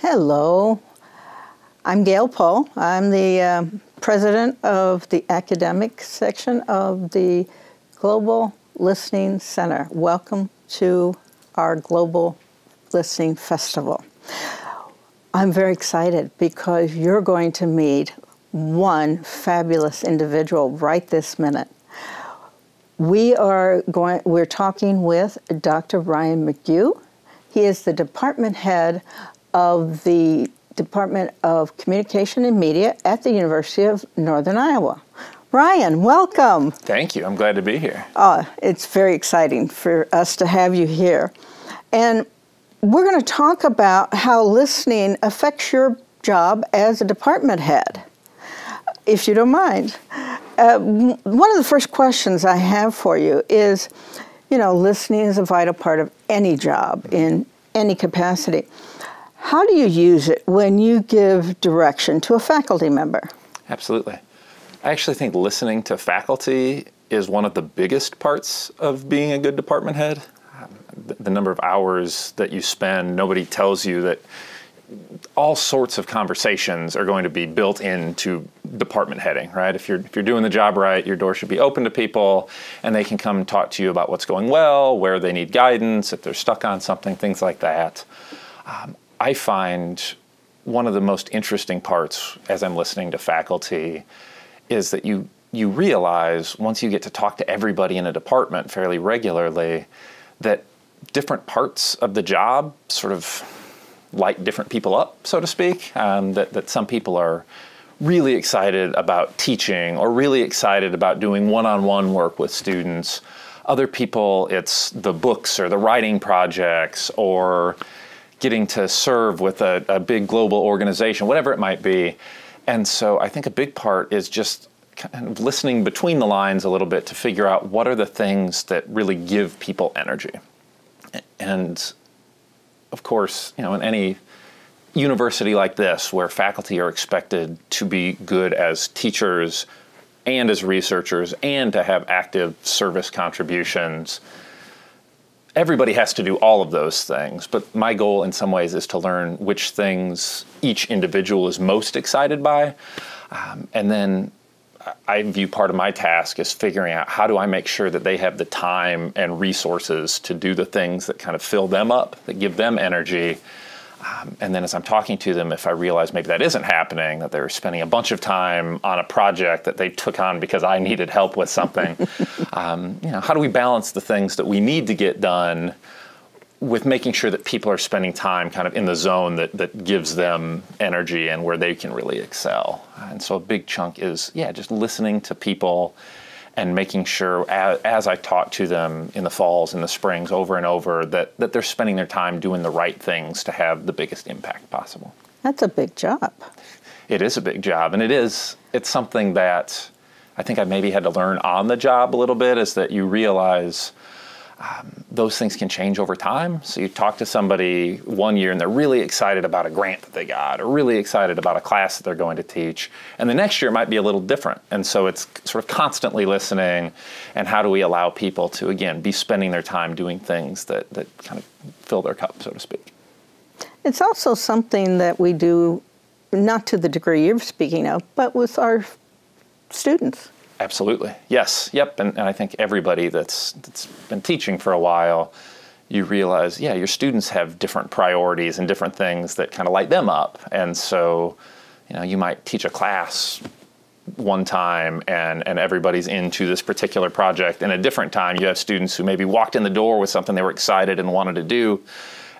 Hello, I'm Gayle Pohl. I'm the president of the academic section of the Global Listening Center. Welcome to our Global Listening Festival. I'm very excited because you're going to meet one fabulous individual right this minute. We're talking with Dr. Ryan McGeough. He is the department head of the Department of Communication and Media at the University of Northern Iowa. Ryan, welcome. Thank you. I'm glad to be here. It's very exciting for us to have you here. And we're going to talk about how listening affects your job as a department head, if you don't mind. One of the first questions I have for you is, listening is a vital part of any job in any capacity. How do you use it when you give direction to a faculty member? Absolutely. I actually think listening to faculty is one of the biggest parts of being a good department head. The number of hours that you spend, nobody tells you that all sorts of conversations are going to be built into department heading, right? If you're doing the job right, your door should be open to people and they can come talk to you about what's going well, where they need guidance, if they're stuck on something, things like that. I find one of the most interesting parts as I'm listening to faculty is that you realize once you get to talk to everybody in a department fairly regularly that different parts of the job sort of light different people up, so to speak, that some people are really excited about teaching or really excited about doing one-on-one work with students. Other people, it's the books or the writing projects or getting to serve with a big global organization, whatever it might be. And so I think a big part is just kind of listening between the lines a little bit to figure out what are the things that really give people energy. And of course, in any university like this where faculty are expected to be good as teachers and as researchers and to have active service contributions, everybody has to do all of those things, but my goal in some ways is to learn which things each individual is most excited by. And then I view part of my task as figuring out how do I make sure that they have the time and resources to do the things that kind of fill them up, that give them energy. And then as I'm talking to them, if I realize maybe that isn't happening, that they're spending a bunch of time on a project that they took on because I needed help with something, how do we balance the things that we need to get done with making sure that people are spending time kind of in the zone that gives them energy and where they can really excel? And so a big chunk is, just listening to people and making sure as I talk to them in the falls and the springs over and over that they're spending their time doing the right things to have the biggest impact possible. That's a big job. It is a big job, and it's something that I think I maybe had to learn on the job a little bit, is that you realize those things can change over time. So you talk to somebody one year and they're really excited about a grant that they got or really excited about a class that they're going to teach. And the next year might be a little different. And so it's sort of constantly listening, and how do we allow people to, again, be spending their time doing things that kind of fill their cup, so to speak. It's also something that we do, not to the degree you're speaking of, but with our students. Absolutely. Yes. Yep. And I think everybody that's been teaching for a while, you realize, your students have different priorities and different things that kind of light them up. And so, you might teach a class one time and everybody's into this particular project. And a different time, you have students who maybe walked in the door with something they were excited and wanted to do.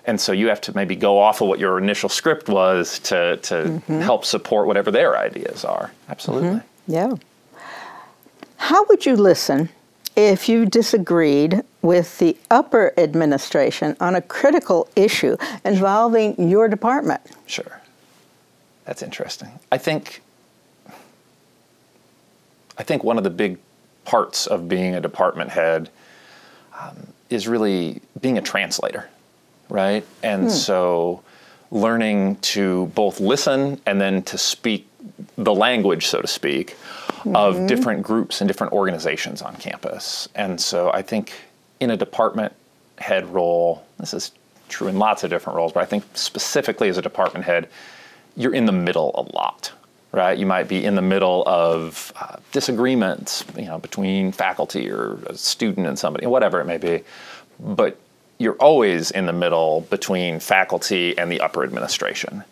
And so you have to maybe go off of what your initial script was to help support whatever their ideas are. Absolutely. Yeah. How would you listen if you disagreed with the upper administration on a critical issue involving your department? Sure. That's interesting. I think one of the big parts of being a department head is really being a translator, right? And so learning to both listen and then to speak the language, so to speak, of different groups and different organizations on campus. And so I think in a department head role, this is true in lots of different roles, but I think specifically as a department head, you're in the middle a lot, right? You might be in the middle of disagreements, between faculty or a student and somebody, whatever it may be, but you're always in the middle between faculty and the upper administration.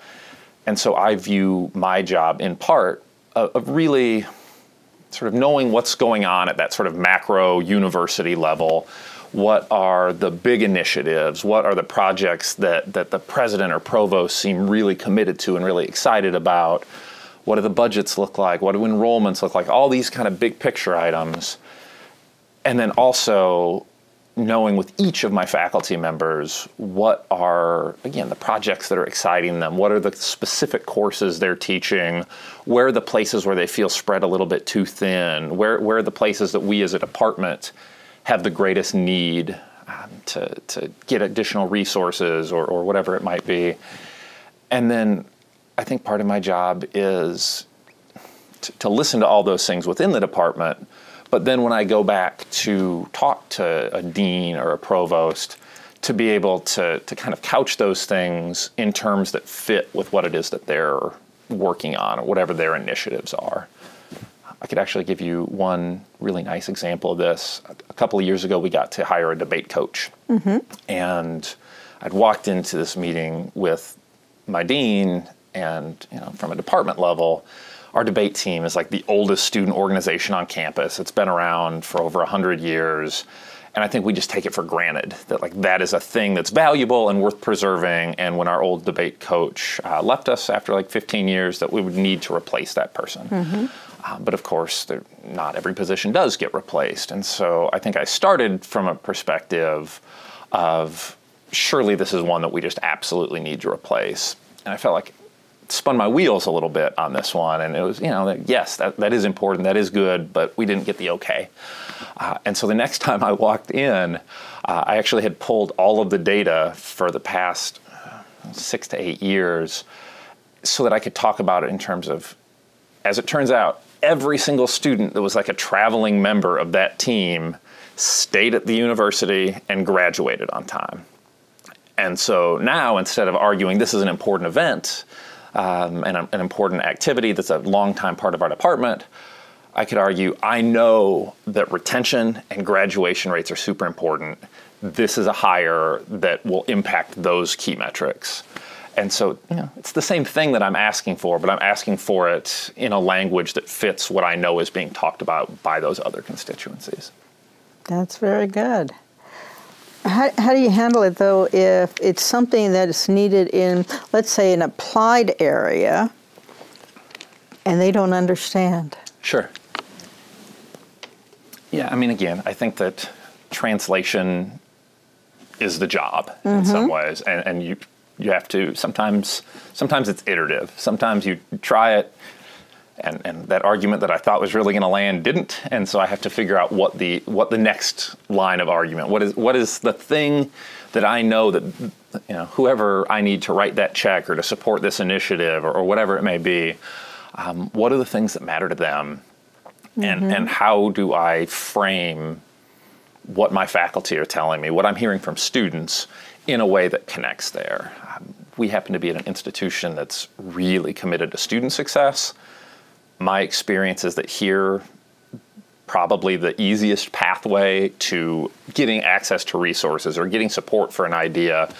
And so I view my job in part of really sort of knowing what's going on at that sort of macro university level. What are the big initiatives? What are the projects that the president or provost seem really committed to and really excited about? What do the budgets look like? What do enrollments look like? All these kind of big picture items. And then also knowing with each of my faculty members what are, again, the projects that are exciting them, what are the specific courses they're teaching, where are the places where they feel spread a little bit too thin, where are the places that we as a department have the greatest need to get additional resources or whatever it might be. And then I think part of my job is to listen to all those things within the department. But then when I go back to talk to a dean or a provost, to be able to kind of couch those things in terms that fit with what it is that they're working on or whatever their initiatives are. I could actually give you one really nice example of this. A couple of years ago, we got to hire a debate coach. And I'd walked into this meeting with my dean, and from a department level, our debate team is like the oldest student organization on campus. It's been around for over 100 years. And I think we just take it for granted that that is a thing that's valuable and worth preserving. And when our old debate coach left us after 15 years, that we would need to replace that person. But of course, not every position does get replaced. And so I think I started from a perspective of surely this is one that we just absolutely need to replace. And I felt like spun my wheels a little bit on this one, and it was, yes, that is important, that is good, but we didn't get the okay. And so the next time I walked in, I actually had pulled all of the data for the past 6 to 8 years so that I could talk about it in terms of, as it turns out, every single student that was like a traveling member of that team stayed at the university and graduated on time. And so now, instead of arguing this is an important event, and an important activity that's a long-time part of our department, I could argue, I know that retention and graduation rates are super important. This is a hire that will impact those key metrics. And so, it's the same thing that I'm asking for, but I'm asking for it in a language that fits what I know is being talked about by those other constituencies. That's very good. How do you handle it, though, if it's something that is needed in, let's say, an applied area, and they don't understand? Sure. Yeah, again, I think that translation is the job in some ways, and you have to, sometimes it's iterative. Sometimes you try it, and that argument that I thought was really going to land didn't, and so I have to figure out what the next line of argument, what is the thing that I know that whoever I need to write that check or to support this initiative or whatever it may be, what are the things that matter to them, and how do I frame what my faculty are telling me, what I'm hearing from students, in a way that connects there. We happen to be at an institution that's really committed to student success. My experience is that here, probably the easiest pathway to getting access to resources or getting support for an idea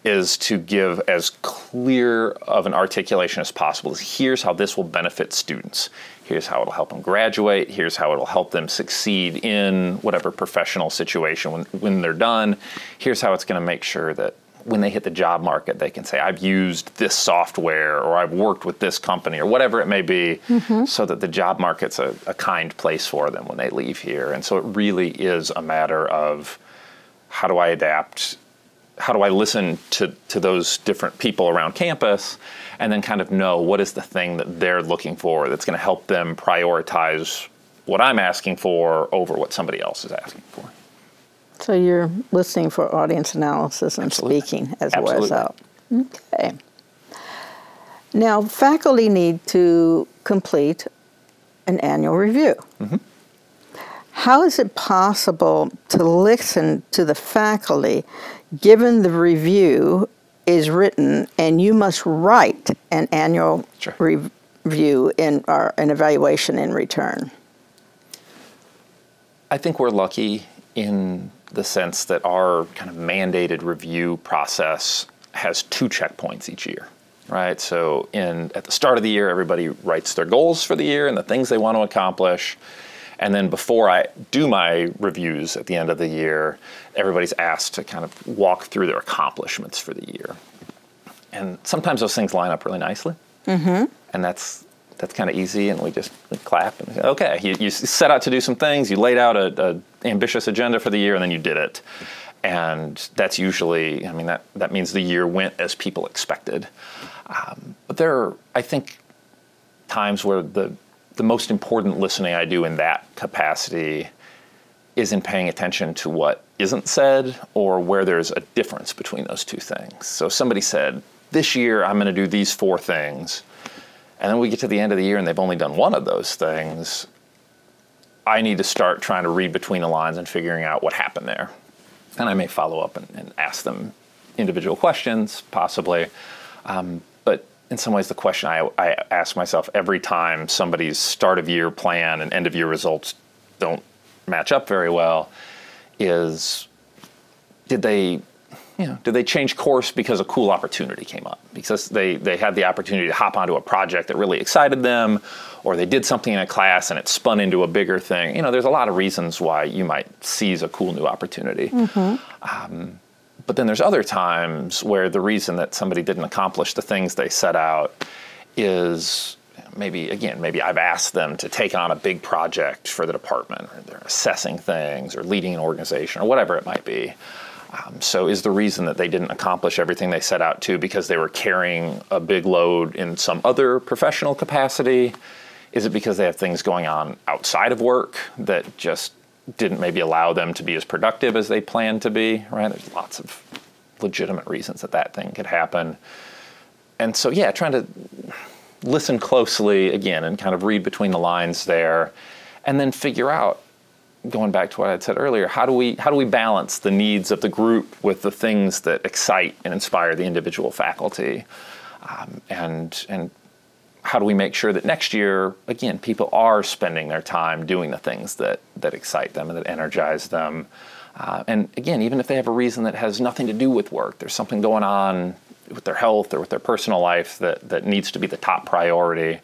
is to give as clear of an articulation as possible. Here's how this will benefit students. Here's how it'll help them graduate. Here's how it'll help them succeed in whatever professional situation when they're done. Here's how it's going to make sure that when they hit the job market, they can say, I've used this software, or I've worked with this company, or whatever it may be, so that the job market's a kind place for them when they leave here. And so it really is a matter of, how do I adapt? How do I listen to those different people around campus, and then kind of know what is the thing that they're looking for that's going to help them prioritize what I'm asking for over what somebody else is asking for. So you're listening for audience analysis and speaking as it wears out. Okay. Now, faculty need to complete an annual review. how is it possible to listen to the faculty given the review is written and you must write an annual review or an evaluation in return? I think we're lucky in the sense that our kind of mandated review process has 2 checkpoints each year, right? So at the start of the year, everybody writes their goals for the year and the things they want to accomplish. And then before I do my reviews at the end of the year, everybody's asked to kind of walk through their accomplishments for the year. And sometimes those things line up really nicely. Mm-hmm. And that's kind of easy, and we just clap and say, okay, you set out to do some things, you laid out an ambitious agenda for the year, and then you did it. And that's usually, I mean, that means the year went as people expected. But there are, I think, times where the most important listening I do in that capacity is in paying attention to what isn't said or where there's a difference between those 2 things. So somebody said, this year I'm going to do these 4 things. And then we get to the end of the year and they've only done one of those things. I need to start trying to read between the lines and figuring out what happened there. And I may follow up and ask them individual questions, possibly. But in some ways, the question I ask myself every time somebody's start of year plan and end of year results don't match up very well is, did they change course because a cool opportunity came up? Because they had the opportunity to hop onto a project that really excited them, or they did something in a class and it spun into a bigger thing. You know, there's a lot of reasons why you might seize a cool new opportunity. Mm-hmm. But then there's other times where the reason that somebody didn't accomplish the things they set out is maybe I've asked them to take on a big project for the department, or they're assessing things or leading an organization or whatever it might be. So is the reason that they didn't accomplish everything they set out to because they were carrying a big load in some other professional capacity? Is it because they have things going on outside of work that just didn't maybe allow them to be as productive as they planned to be, right? There's lots of legitimate reasons that thing could happen. And so, yeah, trying to listen closely again and kind of read between the lines there, and then figure out, going back to what I said earlier, how do we balance the needs of the group with the things that excite and inspire the individual faculty, and how do we make sure that next year, again, people are spending their time doing the things that excite them and that energize them, and again, even if they have a reason that has nothing to do with work, there's something going on with their health or with their personal life that needs to be the top priority.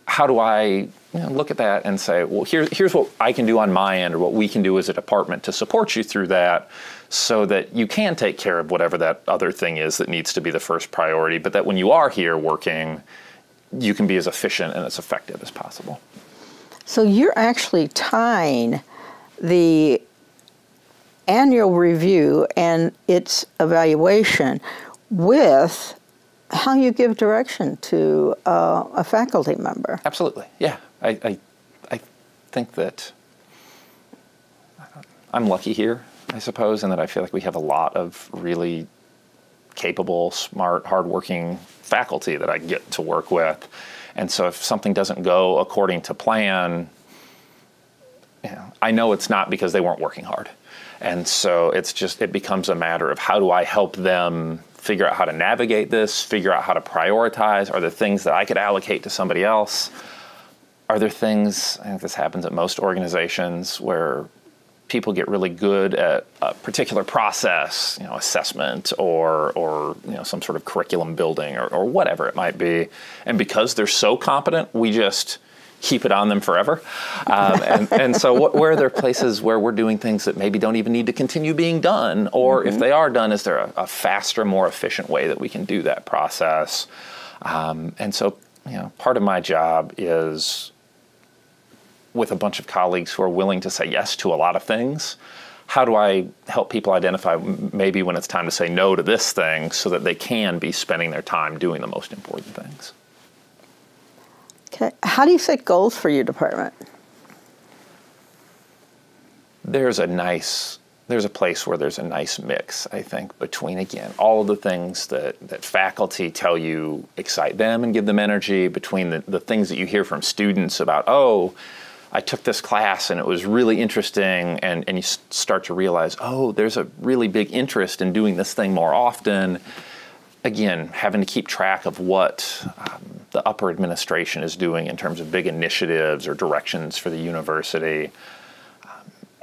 How do I look at that and say, well, here's what I can do on my end, or what we can do as a department to support you through that, so that you can take care of whatever that other thing is that needs to be the first priority, but that when you are here working, you can be as efficient and as effective as possible. So you're actually tying the annual review and its evaluation with how you give direction to a faculty member. Absolutely, yeah. I think that I'm lucky here, I suppose, and that I feel like we have a lot of really capable, smart, hardworking faculty that I get to work with. And so if something doesn't go according to plan, I know it's not because they weren't working hard. And so it becomes a matter of, how do I help them figure out how to navigate this, figure out how to prioritize? Are there things that I could allocate to somebody else? Are there things, I think this happens at most organizations, where people get really good at a particular process, assessment or some sort of curriculum building or whatever it might be. And because they're so competent, we just keep it on them forever. And so where are there places where we're doing things that maybe don't even need to continue being done? Or if they are done, is there a faster, more efficient way that we can do that process? And so, part of my job is, with a bunch of colleagues who are willing to say yes to a lot of things, how do I help people identify maybe when it's time to say no to this thing, so that they can be spending their time doing the most important things? Okay. How do you set goals for your department? There's a place where there's a nice mix, I think, between, again, all of the things that faculty tell you excite them and give them energy, between the things that you hear from students about, I took this class and it was really interesting, and you start to realize, oh, there's a really big interest in doing this thing more often. Again, having to keep track of what the upper administration is doing in terms of big initiatives or directions for the university.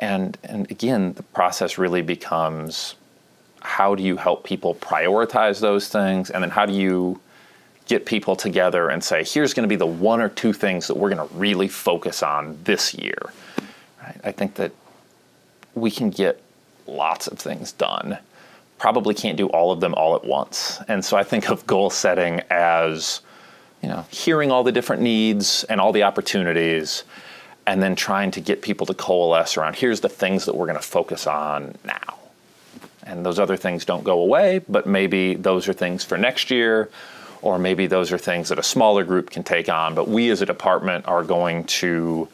And again, the process really becomes, how do you help people prioritize those things? And then how do you get people together and say, here's going to be the 1 or 2 things that we're going to really focus on this year. Right? I think that we can get lots of things done. Probably can't do all of them all at once. And so I think of goal setting as, hearing all the different needs and all the opportunities, and then trying to get people to coalesce around, here's the things that we're going to focus on now. And those other things don't go away, but maybe those are things for next year, or maybe those are things that a smaller group can take on. But we as a department are going to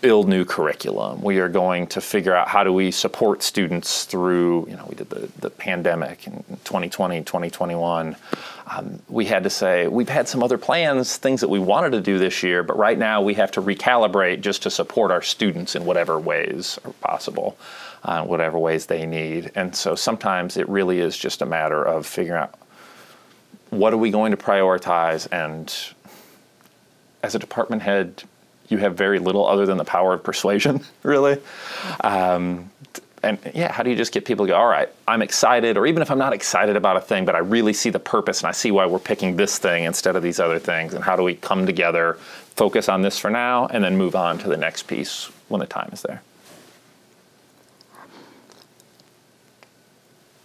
build new curriculum. We are going to figure out how do we support students through, we did the pandemic in 2020, 2021. We had to say, we've had some other plans, things that we wanted to do this year, but right now we have to recalibrate just to support our students in whatever ways are possible, whatever ways they need. And so sometimes it really is just a matter of figuring out, what are we going to prioritize? And as a department head, you have very little other than the power of persuasion, really. And yeah, how do you just get people to go, all right, I'm excited, or even if I'm not excited about a thing, but I really see the purpose and I see why we're picking this thing instead of these other things, and how do we come together, focus on this for now, and then move on to the next piece when the time is there?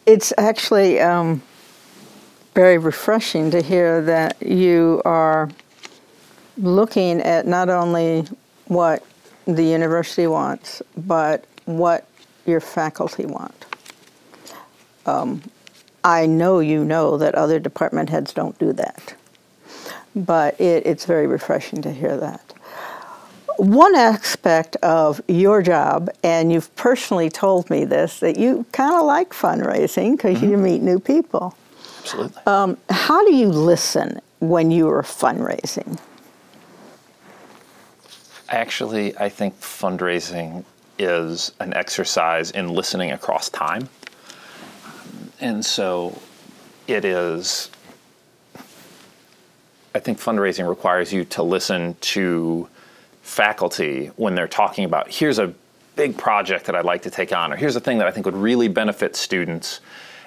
It's actually very refreshing to hear that you are looking at not only what the university wants, but what your faculty want. I know you know that other department heads don't do that, but it's very refreshing to hear that. One aspect of your job, and you've personally told me this, that you kind of like fundraising because you meet new people. Absolutely. How do you listen when you are fundraising? Actually, I think fundraising is an exercise in listening across time. And so it is, I think fundraising requires you to listen to faculty when they're talking about, here's a big project that I'd like to take on, or here's a thing that I think would really benefit students,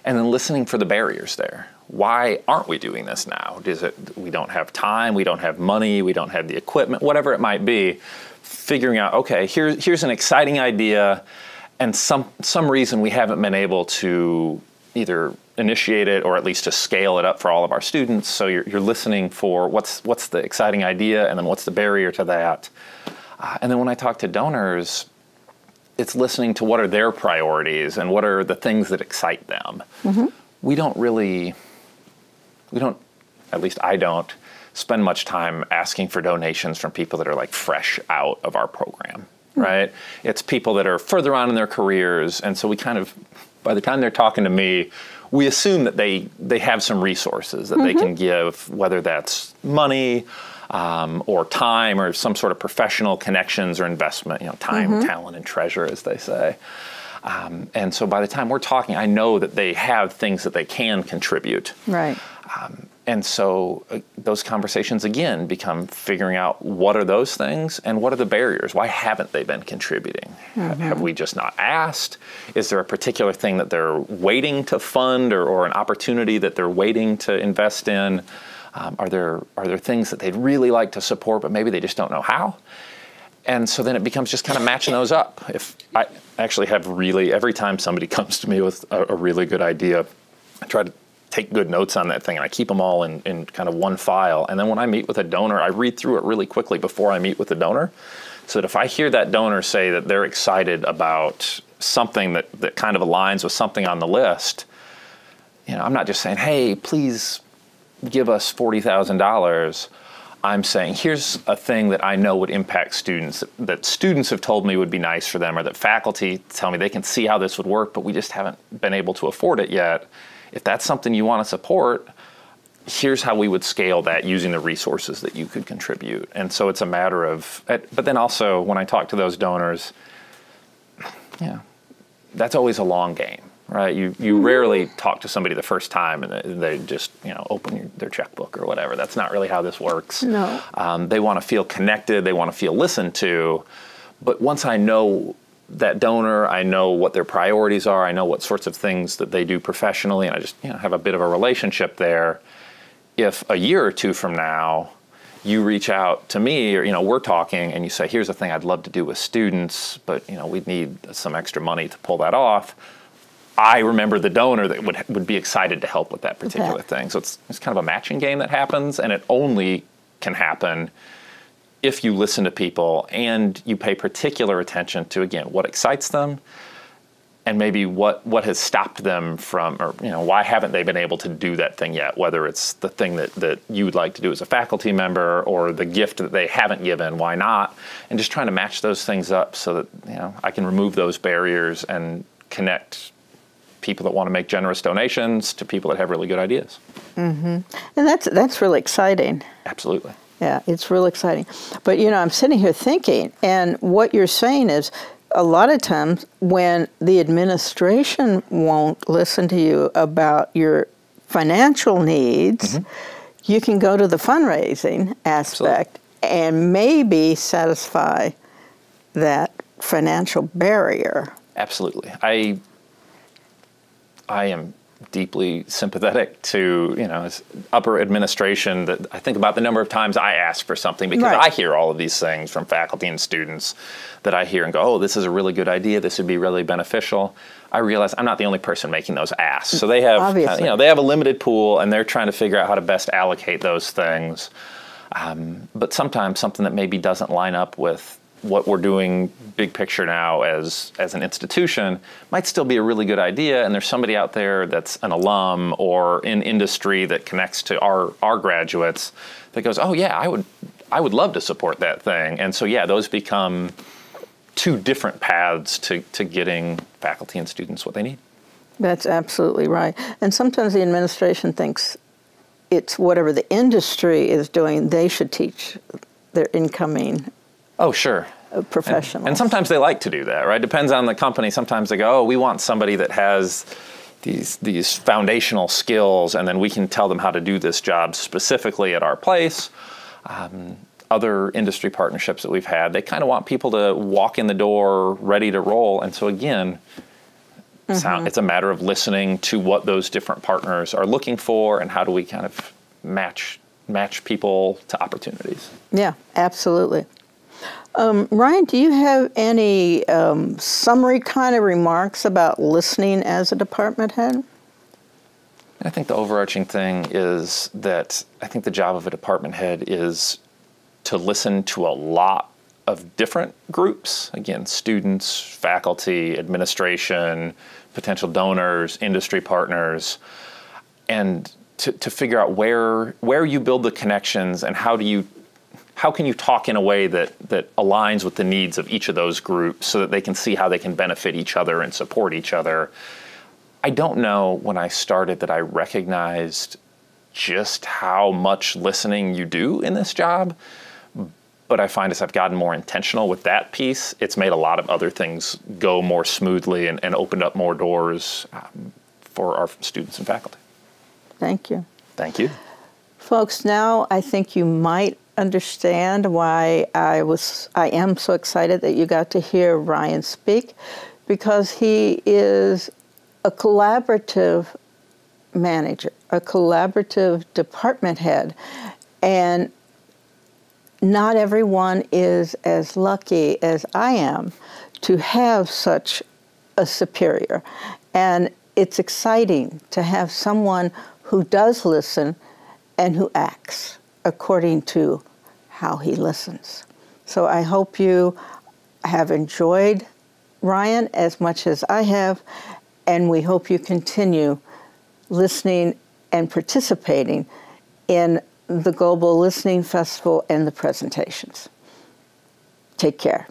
and then listening for the barriers there. Why aren't we doing this now? Is it we don't have time, we don't have money, we don't have the equipment, whatever it might be, figuring out, okay, here's an exciting idea, and some reason we haven't been able to either initiate it or at least to scale it up for all of our students. So you're listening for what's the exciting idea, and then what's the barrier to that. And then when I talk to donors, it's listening to what are their priorities and what are the things that excite them. We don't, at least I don't, spend much time asking for donations from people that are like fresh out of our program, right? It's people that are further on in their careers, and so we kind of, by the time they're talking to me, we assume that they have some resources that they can give, whether that's money or time or some sort of professional connections or investment, time, talent, and treasure, as they say. And so by the time we're talking, I know that they have things that they can contribute. Right. And so those conversations, again, become figuring out what are those things and what are the barriers? Why haven't they been contributing? Have we just not asked? Is there a particular thing that they're waiting to fund or an opportunity that they're waiting to invest in? Are there things that they'd really like to support, but maybe they just don't know how? And so then it becomes just kind of matching those up. If I actually have every time somebody comes to me with a really good idea, I try to take good notes on that thing, and I keep them all in kind of one file. And then when I meet with a donor, I read through it really quickly before I meet with the donor, so that if I hear that donor say that they're excited about something that kind of aligns with something on the list, I'm not just saying, hey, please give us $40,000. I'm saying, here's a thing that I know would impact students, that students have told me would be nice for them, or that faculty tell me they can see how this would work, but we just haven't been able to afford it yet. If that's something you want to support, here's how we would scale that using the resources that you could contribute. And so it's a matter of, but then also when I talk to those donors, that's always a long game, right? You rarely talk to somebody the first time and they just, open their checkbook or whatever. That's not really how this works. No. They want to feel connected. They want to feel listened to. But once I know that donor, I know what their priorities are, I know what sorts of things that they do professionally, and I just have a bit of a relationship there. If a year or two from now you reach out to me, or we're talking, and you say, here's a thing I'd love to do with students, but we'd need some extra money to pull that off, I remember the donor that would be excited to help with that particular thing. So it's kind of a matching game that happens, and it only can happen if you listen to people and you pay particular attention to, again, what excites them and maybe what has stopped them from, or why haven't they been able to do that thing yet, whether it's the thing that you would like to do as a faculty member or the gift that they haven't given, why not? And just trying to match those things up so that I can remove those barriers and connect people that want to make generous donations to people that have really good ideas. Mm-hmm. And that's really exciting. Absolutely. Yeah, it's real exciting. But, I'm sitting here thinking, and what you're saying is a lot of times when the administration won't listen to you about your financial needs, you can go to the fundraising aspect and maybe satisfy that financial barrier. Absolutely. I am deeply sympathetic to upper administration. That I think about the number of times I ask for something because I hear all of these things from faculty and students that I hear and go, oh, this is a really good idea, this would be really beneficial. I realize I'm not the only person making those asks. So they have they have a limited pool and they're trying to figure out how to best allocate those things. But sometimes something that maybe doesn't line up with what we're doing big picture now as an institution might still be a really good idea, and there's somebody out there that's an alum or in industry that connects to our graduates that goes, oh yeah, I would love to support that thing. And so those become two different paths to getting faculty and students what they need. That's absolutely right. And sometimes the administration thinks it's whatever the industry is doing, they should teach their incoming professionals. And sometimes they like to do that, right? Depends on the company. Sometimes they go, oh, we want somebody that has these foundational skills, and then we can tell them how to do this job specifically at our place. Other industry partnerships that we've had, they kind of want people to walk in the door ready to roll. And so again, it's a matter of listening to what those different partners are looking for and how do we kind of match people to opportunities. Yeah, absolutely. Ryan, do you have any summary kind of remarks about listening as a department head? I think the overarching thing is that I think the job of a department head is to listen to a lot of different groups, again, students, faculty, administration, potential donors, industry partners, and to figure out where you build the connections and how can you talk in a way that aligns with the needs of each of those groups so that they can see how they can benefit each other and support each other. I don't know when I started that I recognized just how much listening you do in this job, but I find as I've gotten more intentional with that piece, it's made a lot of other things go more smoothly and opened up more doors for our students and faculty. Thank you. Thank you. Folks, now I think you might understand why I am so excited that you got to hear Ryan speak, because he is a collaborative manager, a collaborative department head, and not everyone is as lucky as I am to have such a superior. And it's exciting to have someone who does listen and who acts according to how he listens. So I hope you have enjoyed Ryan as much as I have, and we hope you continue listening and participating in the Global Listening Festival and the presentations. Take care.